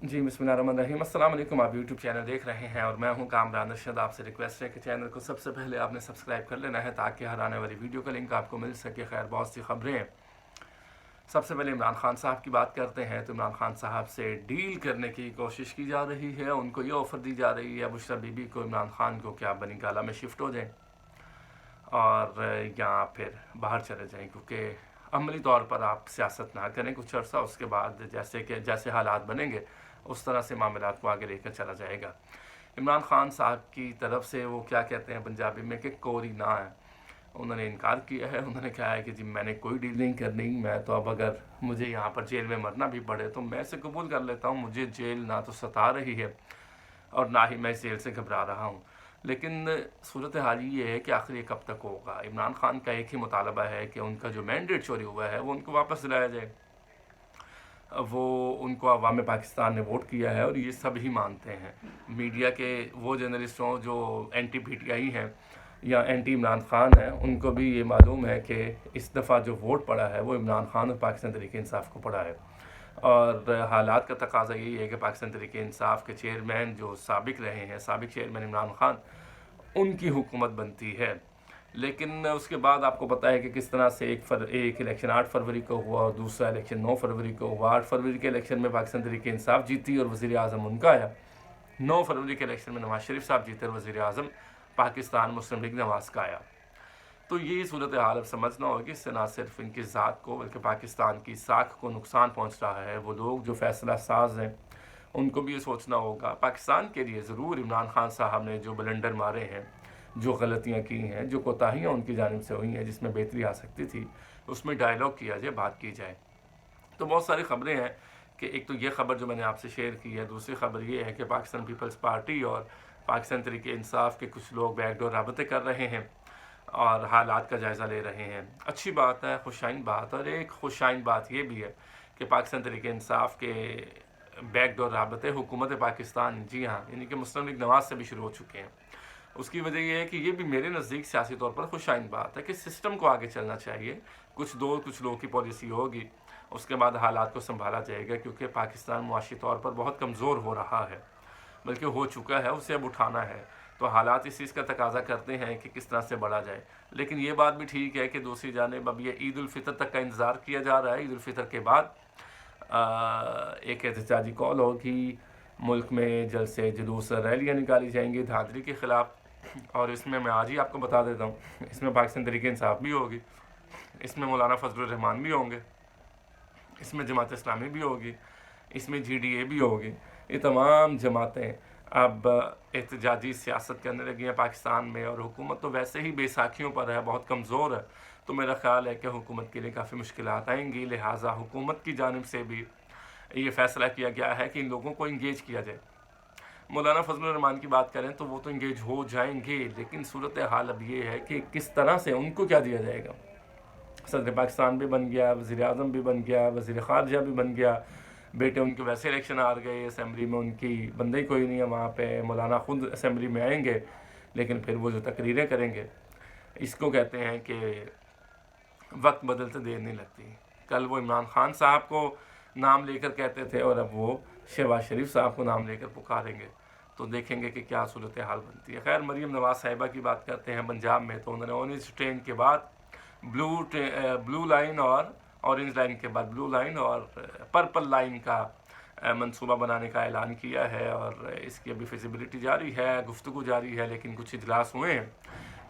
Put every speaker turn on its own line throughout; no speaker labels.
जी बिस्मिल्लाहिर्रहमानिर्रहीम। अस्सलाम वालेकुम। आप यूट्यूब चैनल देख रहे हैं और मैं हूं कामरान अरशद। आपसे रिक्वेस्ट है कि चैनल को सबसे पहले आपने सब्सक्राइब कर लेना है ताकि हर आने वाली वीडियो का लिंक आपको मिल सके। खैर, बहुत सी खबरें हैं। सबसे पहले इमरान खान साहब की बात करते हैं तो इमरान खान साहब से डील करने की कोशिश की जा रही है। उनको ये ऑफ़र दी जा रही है बुशरा बीबी को, इमरान खान को, क्या बनी गाला में शिफ्ट हो जाएँ और या फिर बाहर चले जाएँ, क्योंकि अमली तौर पर आप सियासत ना करें कुछ अर्सा, उसके बाद जैसे हालात बनेंगे उस तरह से मामलात को आगे लेकर चला जाएगा। इमरान खान साहब की तरफ से वो क्या कहते हैं पंजाबी में कि कोरी ना है, उन्होंने इनकार किया है। उन्होंने कहा है कि जी मैंने कोई डील नहीं करनी, मैं तो अब अगर मुझे यहाँ पर जेल में मरना भी पड़े तो मैं इसे कबूल कर लेता हूँ। मुझे जेल ना तो सता रही है और ना ही मैं इस जेल से घबरा रहा हूँ। लेकिन सूरत हाल ये है कि आखिर ये कब तक होगा। इमरान खान का एक ही मुतालबा है कि उनका जो मैंडेट चोरी हुआ है वो उनको वापस दिलाया जाए। वो उनको अवाम पाकिस्तान ने वोट किया है और ये सब ही मानते हैं। मीडिया के वो जर्नलिस्ट हों जो एंटी PTI हैं या एंटी इमरान खान हैं, उनको भी ये मालूम है कि इस दफ़ा जो वोट पड़ा है वो इमरान खान और पाकिस्तान तहरीक इंसाफ को पड़ा है। और हालात का तकाजा यही है कि पाकिस्तान तहरीक इंसाफ के चेयरमैन जो साबिक रहे हैं, साबिक चेयरमैन इमरान खान, उनकी हुकूमत बनती है। लेकिन उसके बाद आपको पता है कि किस तरह से एक इलेक्शन 8 फरवरी को हुआ और दूसरा इलेक्शन 9 फरवरी को हुआ। 8 फरवरी के इलेक्शन में पाकिस्तान तहरीक इंसाफ जीती और वज़ीर आज़म उनका आया। 9 फरवरी के इलेक्शन में नवाज शरीफ साहब जीते और वज़ीर आज़म पाकिस्तान मुस्लिम लीग नवाज का आया। तो ये सूरत हाल अब समझना होगा कि इससे ना सिर्फ इनकी ज़ात को बल्कि पाकिस्तान की साख को नुकसान पहुँच रहा है। वो लोग जो फैसला साज हैं उनको भी ये सोचना होगा। पाकिस्तान के लिए ज़रूर इमरान खान साहब ने जो ब्लंडर मारे हैं, जो गलतियाँ की हैं, जो कोताहियाँ उनकी जानिब से हुई हैं जिसमें बेहतरी आ सकती थी, उसमें डायलॉग किया जाए, बात की जाए। तो बहुत सारी ख़बरें हैं कि एक तो ये ख़बर जो मैंने आपसे शेयर की है, दूसरी ख़बर ये है कि पाकिस्तान पीपल्स पार्टी और पाकिस्तान तहरीक इंसाफ के कुछ लोग बैकडोर राबते कर रहे हैं और हालात का जायज़ा ले रहे हैं। अच्छी बात है, खुशाइन बात। और एक खुशाइन बात ये भी है कि पाकिस्तान तहरीक इंसाफ के बैकडोर राबते हुकूमत पाकिस्तान, जी हाँ, यानी कि मुस्लिम लीग नवाज से भी शुरू हो चुके हैं। उसकी वजह यह है कि ये भी मेरे नज़दीक सियासी तौर पर खुशाइन बात है कि सिस्टम को आगे चलना चाहिए। कुछ लोगों की पॉलिसी होगी, उसके बाद हालात को संभाला जाएगा, क्योंकि पाकिस्तान मुआशी तौर पर बहुत कमज़ोर हो रहा है, बल्कि हो चुका है, उसे अब उठाना है। तो हालात इस चीज़ का तकाजा करते हैं कि किस तरह से बढ़ा जाए। लेकिन ये बात भी ठीक है कि दूसरी जानिब अब ये ईद उल फितर तक का इंतज़ार किया जा रहा है। ईद उल फितर के बाद एक एहतजाजी कॉल होगी, मुल्क में जलसे जुलूस रैलियाँ निकाली जाएंगी धांधली के ख़िलाफ़। और इसमें मैं आज ही आपको बता देता हूँ, इसमें पाकिस्तान तहरीक इंसाफ भी होगी, इसमें मौलाना फजलुर रहमान भी होंगे, इसमें जमात इस्लामी भी होगी, इसमें GDA भी होगी। ये तमाम जमातें अब एहतजाजी सियासत करने लगी हैं पाकिस्तान में, और हुकूमत तो वैसे ही बेसाखियों पर है, बहुत कमज़ोर है। तो मेरा ख़्याल है कि हुकूमत के लिए काफ़ी मुश्किलात आएंगी। लिहाजा हुकूमत की जानिब से भी ये फ़ैसला किया गया है कि इन लोगों को इंगेज किया जाए। मौलाना फजलुर रहमान की बात करें तो वो तो इंगेज हो जाएंगे, लेकिन सूरत हाल अब ये है कि किस तरह से उनको क्या दिया जाएगा। सदर पाकिस्तान भी बन गया, वज़ीर आज़म भी बन गया, वज़ीर ख़ारजा भी बन गया, बेटे उनके वैसे इलेक्शन हार गए, असम्बली में उनकी बंदे ही कोई नहीं है वहाँ पे। मौलाना ख़ुद असम्बली में आएंगे, लेकिन फिर वो जो तकरीरें करेंगे, इसको कहते हैं कि वक्त बदलते देर नहीं लगती। कल वो इमरान खान साहब को नाम लेकर कहते थे और अब वो शहबाज शरीफ साहब को नाम लेकर पुकारेंगे। तो देखेंगे कि क्या सूरत हाल बनती है। खैर, मरीम नवाज़ साहिबा की बात करते हैं पंजाब में, तो उन्होंने ऑरेंज ट्रेन के बाद ब्लू लाइन और ऑरेंज लाइन के बाद ब्लू लाइन और पर्पल लाइन का मंसूबा बनाने का ऐलान किया है। और इसकी अभी फिजिबिलिटी जारी है, गुफ्तगू जारी है, लेकिन कुछ इजलास हुए हैं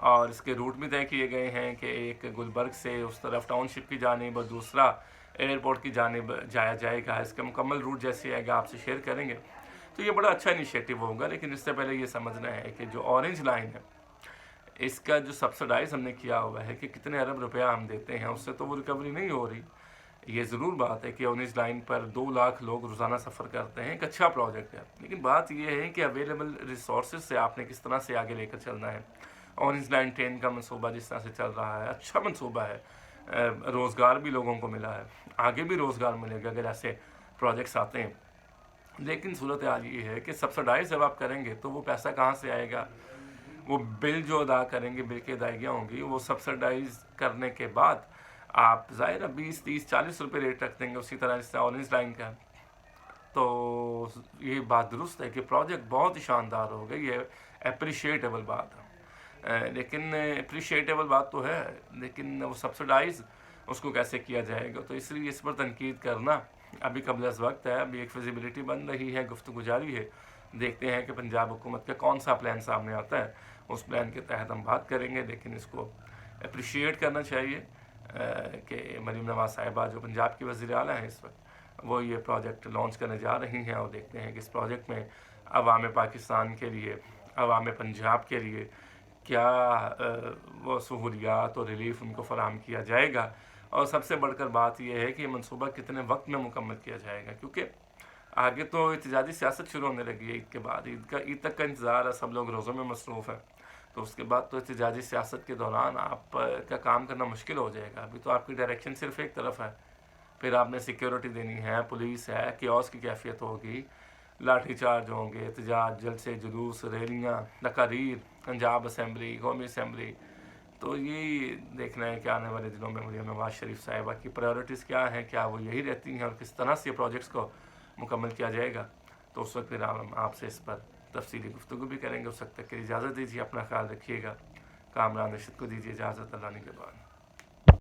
और इसके रूट भी तय किए गए हैं कि एक गुलबर्ग से उस तरफ टाउनशिप की जानिब और दूसरा एयरपोर्ट की जानिब जाया जाएगा। इसका मुकम्मल रूट जैसे आएगा आपसे शेयर करेंगे। तो ये बड़ा अच्छा इनिशिएटिव होगा, लेकिन इससे पहले ये समझना है कि जो ऑरेंज लाइन है, इसका जो सब्सिडाइज़ हमने किया हुआ है कि कितने अरब रुपया हम देते हैं, उससे तो वो रिकवरी नहीं हो रही। ये ज़रूर बात है कि ऑरेंज लाइन पर 2 लाख लोग रोज़ाना सफ़र करते हैं, एक अच्छा प्रोजेक्ट है, लेकिन बात यह है कि अवेलेबल रिसोर्स से आपने किस तरह से आगे लेकर चलना है। ऑरेंज लाइन ट्रेन का मंसूबा जिस तरह से चल रहा है, अच्छा मंसूबा है, रोज़गार भी लोगों को मिला है, आगे भी रोज़गार मिलेगा अगर ऐसे प्रोजेक्ट्स आते हैं। लेकिन सूरत हाल ये है कि सब्सिडाइज जब आप करेंगे तो वो पैसा कहाँ से आएगा। वो बिल जो अदा करेंगे, बिल की अदायगियाँ होंगी, वो सब्सिडाइज करने के बाद आप ज़ाहिर 20, 30, 40 रुपये रेट रख देंगे, उसी तरह जैसे ऑरेंज लाइन का। तो ये बात दुरुस्त है कि प्रोजेक्ट बहुत ही शानदार हो गई, ये अप्रिशिएटेबल बात है। लेकिन अप्रिशिएटेबल बात तो है, लेकिन वो सब्सिडाइज़ उसको कैसे किया जाएगा, तो इसलिए इस पर तनकीद करना अभी कबल अज़ वक्त है। अभी एक फिजिबिलिटी बन रही है, गुफ्तगू जारी है, देखते हैं कि पंजाब हुकूमत का कौन सा प्लान सामने आता है, उस प्लान के तहत हम बात करेंगे। लेकिन इसको अप्रिशिएट करना चाहिए कि मरीम नवाज़ साहिबा जो पंजाब की वज़ीर आला हैं इस वक्त, वो ये प्रोजेक्ट लॉन्च करने जा रही हैं, और देखते हैं कि इस प्रोजेक्ट में अवाम पाकिस्तान के लिए, अवाम पंजाब के लिए क्या वो सहूलियात और रिलीफ उनको फ़राहम किया जाएगा। और सबसे बढ़कर बात यह है कि ये मनसूबा कितने वक्त में मुकम्मल किया जाएगा, क्योंकि आगे तो एहतजाजी सियासत शुरू होने लगी है ईद के बाद। ईद तक का इंतज़ार है, सब लोग रोज़ों में मसरूफ़ हैं, तो उसके बाद तो एहतजाजी सियासत के दौरान आप का काम करना मुश्किल हो जाएगा। अभी तो आपकी डायरेक्शन सिर्फ एक तरफ है, फिर आपने सिक्योरिटी देनी है, पुलिस है, कियोस्क की कैफियत होगी, लाठी चार्ज होंगे, एहतजाज, जलसे जुलूस, रैलियाँ, तकारीर, पंजाब असम्बली, कौमी असम्बली। तो ये देखना है कि आने वाले दिनों में मरीम नवाज़ शरीफ साहिबा की प्रायोरिटीज़ क्या हैं, क्या वो यही रहती हैं, और किस तरह से प्रोजेक्ट्स को मुकम्मल किया जाएगा। तो उस वक्त फिर हम आपसे इस पर तफसीली गुफ्तगू भी करेंगे। उस वक्त तक के लिए इजाज़त दीजिए, अपना ख्याल रखिएगा। कामरान रशीद को दीजिए इजाज़त, अल्लाह के बाद।